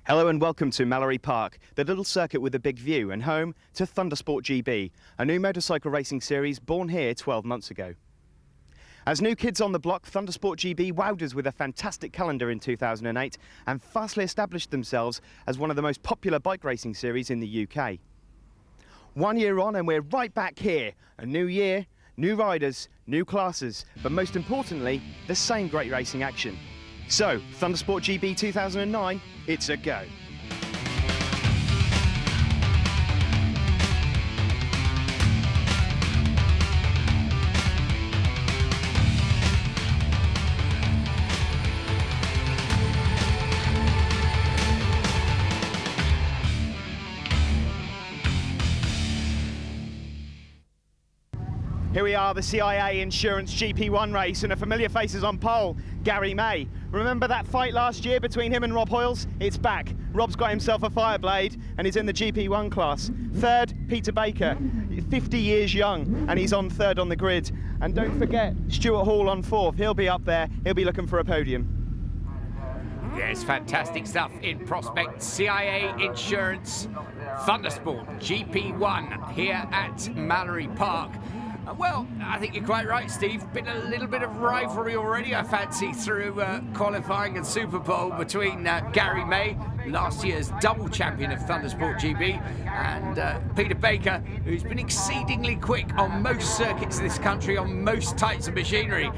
Hello and welcome to Mallory Park, the little circuit with a big view, and home to Thundersport GB, a new motorcycle racing series born here 12 months ago. As new kids on the block, Thundersport GB wowed us with a fantastic calendar in 2008 and fastly established themselves as one of the most popular bike racing series in the UK. 1 year on and we're right back here. A new year, new riders, new classes, but most importantly, the same great racing action. So, Thundersport GB 2009, it's a go. Here we are, the CIA Insurance GP1 race, and a familiar face is on pole, Gary May. Remember that fight last year between him and Rob Hoyles? It's back. Rob's got himself a Fireblade and he's in the GP1 class. Third, Peter Baker, 50 years young, and he's on third on the grid. And don't forget, Stuart Hall on fourth. He'll be up there, he'll be looking for a podium. Yes, fantastic stuff in prospect. CIA Insurance Thundersport GP1 here at Mallory Park. Well, I think you're quite right, Steve. Been a little bit of rivalry already, I fancy, through qualifying and Super Bowl between Gary May, last year's double champion of Thundersport GB, and Peter Baker, who's been exceedingly quick on most circuits in this country, on most types of machinery.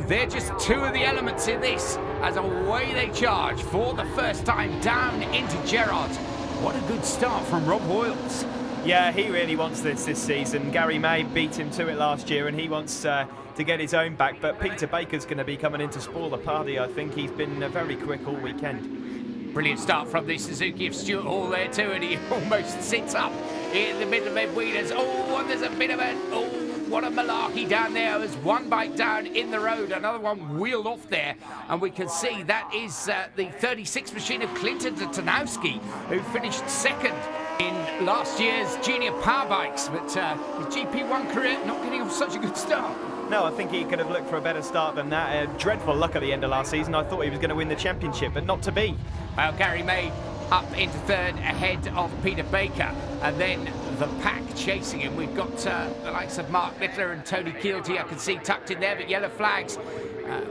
They're just two of the elements in this, as away they charge for the first time down into Gerrard's. What a good start from Rob Hoyles. Yeah, he really wants this season. Gary May beat him to it last year and he wants to get his own back, but Peter Baker's going to be coming in to spoil the party. I think he's been very quick all weekend. Brilliant start from the Suzuki of Stuart Hall there too, and he almost sits up in the middle of Ed Wheeler's. Oh, and there's a bit of a, oh, what a malarkey down there. There's one bike down in the road, another one wheeled off there, and we can see that is the 36 machine of Clinton Tanowski, who finished second in last year's junior power bikes, but his GP1 career not getting off such a good start. No, I think he could have looked for a better start than that. Dreadful luck at the end of last season. I thought he was going to win the championship, but not to be. Well, Gary May up into third ahead of Peter Baker, and then the pack chasing him. We've got the likes of Mark Littler and Tony Keelty, I can see tucked in there, but yellow flags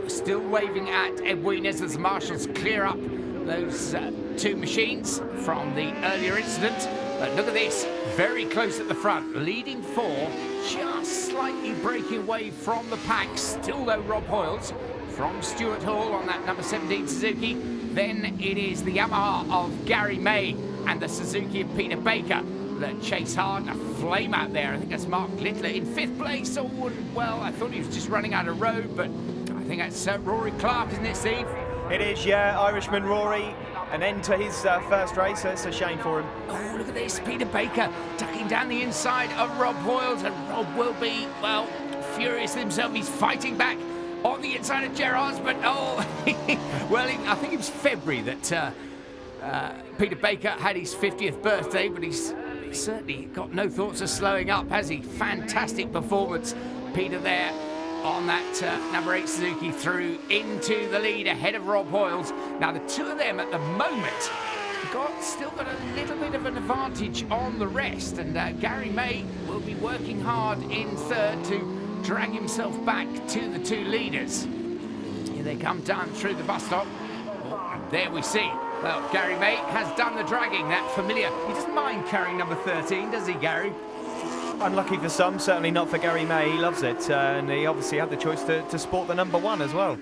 still waving at Ed Wieners as the marshals clear up those two machines from the earlier incident. But look at this, very close at the front, leading four, just slightly breaking away from the pack. Still though, Rob Hoyles from Stuart Hall on that number 17 Suzuki. Then it is the Yamaha of Gary May and the Suzuki of Peter Baker that chase hard, and a flame out there. I think that's Mark Littler in fifth place. Oh, well, I thought he was just running out of road, but I think that's Rory Clark, isn't it, Steve? It is, yeah, Irishman Rory, an end to his first race, so it's a shame for him. Oh, look at this, Peter Baker tucking down the inside of Rob Hoyles, and Rob will be, well, furious himself. He's fighting back on the inside of Gerrard's, but oh, well, I think it was February that Peter Baker had his 50th birthday, but he's certainly got no thoughts of slowing up, has he? Fantastic performance, Peter there on that number 8 Suzuki through into the lead ahead of Rob Hoyles. Now the two of them at the moment still got a little bit of an advantage on the rest, and Gary May will be working hard in third to drag himself back to the two leaders. Here they come down through the bus stop. Oh, there we see. Well, Gary May has done the dragging, that familiar. He doesn't mind carrying number 13, does he, Gary? Unlucky for some, certainly not for Gary May. He loves it, and he obviously had the choice to sport the number 1 as well.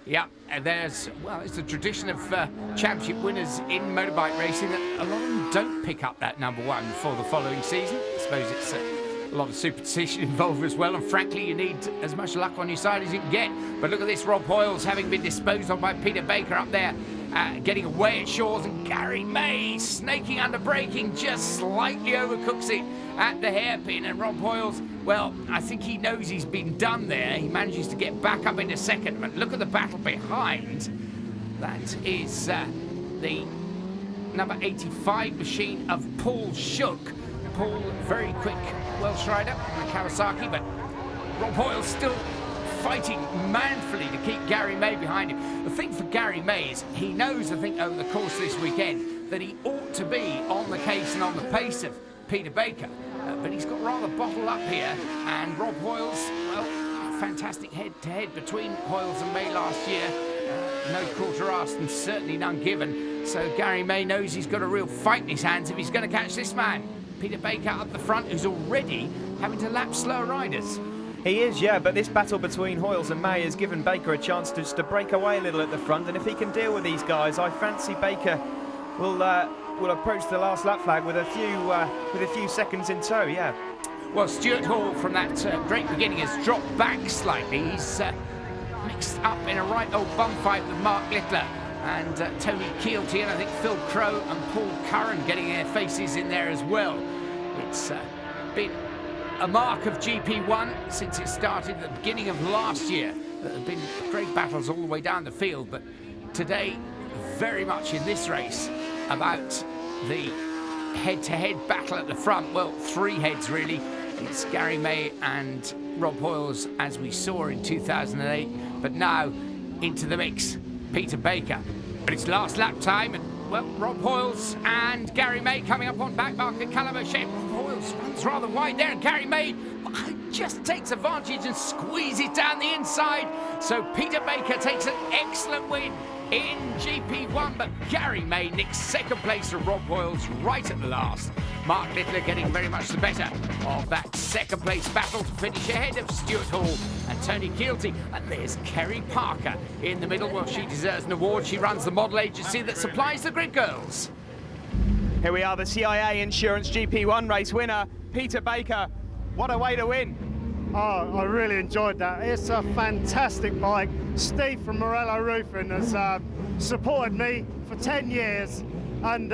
Yeah, and there's, well, it's the tradition of championship winners in motorbike racing that a lot of them don't pick up that number 1 for the following season. I suppose it's a lot of superstition involved as well, and frankly you need as much luck on your side as you can get. But look at this, Rob Hoyles having been disposed of by Peter Baker up there, getting away at Shaw's, and Gary May snaking under braking, just slightly overcooks it at the hairpin, and Rob Hoyles, well, I think he knows he's been done there. He manages to get back up into second, but look at the battle behind. That is the number 85 machine of Paul Shook. Paul, very quick Welsh rider, Kawasaki, but Rob Hoyles still fighting manfully to keep Gary May behind him. The thing for Gary May is he knows, I think, over the course of this weekend that he ought to be on the case and on the pace of Peter Baker. But he's got rather bottled up here, and Rob Hoyles, well, fantastic head-to-head between Hoyles and May last year. No quarter asked and certainly none given. So Gary May knows he's got a real fight in his hands if he's going to catch this man. Peter Baker up the front, who's already having to lap slower riders. He is, yeah, but this battle between Hoyles and May has given Baker a chance just to break away a little at the front, and if he can deal with these guys, I fancy Baker will approach the last lap flag with a few seconds in tow, yeah. Well, Stuart Hall from that great beginning has dropped back slightly. He's mixed up in a right old bum fight with Mark Littler and Tony Keelty, and I think Phil Crow and Paul Curran getting their faces in there as well. It's been a mark of GP1 since it started at the beginning of last year. There have been great battles all the way down the field, but today, very much in this race, about the head-to-head battle at the front. Well, three heads really. It's Gary May and Rob Hoyles, as we saw in 2008, but now into the mix, Peter Baker. But it's last lap time, and well, Rob Hoyles and Gary May coming up on back marker Callum O'Shea. Rob Hoyles runs rather wide there, and Gary May just takes advantage and squeezes down the inside. So Peter Baker takes an excellent win in GP1, but Gary May nicks second place from Rob Hoyles right at the last. Mark Littler getting very much the better of that second place battle to finish ahead of Stuart Hall and Tony Keelty. And there's Kerry Parker in the middle. Well, she deserves an award. She runs the model agency that supplies the Grid Girls. Here we are, the CIA Insurance GP1 race winner, Peter Baker. What a way to win. Oh, I really enjoyed that. It's a fantastic bike. Steve from Morello Roofing has supported me for 10 years. And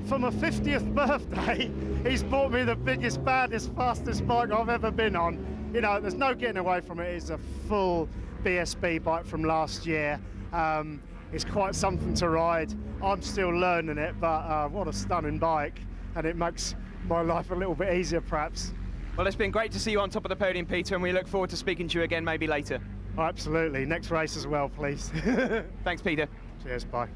for my 50th birthday, he's bought me the biggest, baddest, fastest bike I've ever been on. You know, there's no getting away from it. It's a full BSB bike from last year. It's quite something to ride. I'm still learning it, but what a stunning bike. And it makes my life a little bit easier, perhaps. Well, it's been great to see you on top of the podium, Peter, and we look forward to speaking to you again maybe later. Oh, absolutely. Next race as well, please. Thanks, Peter. Cheers, bye.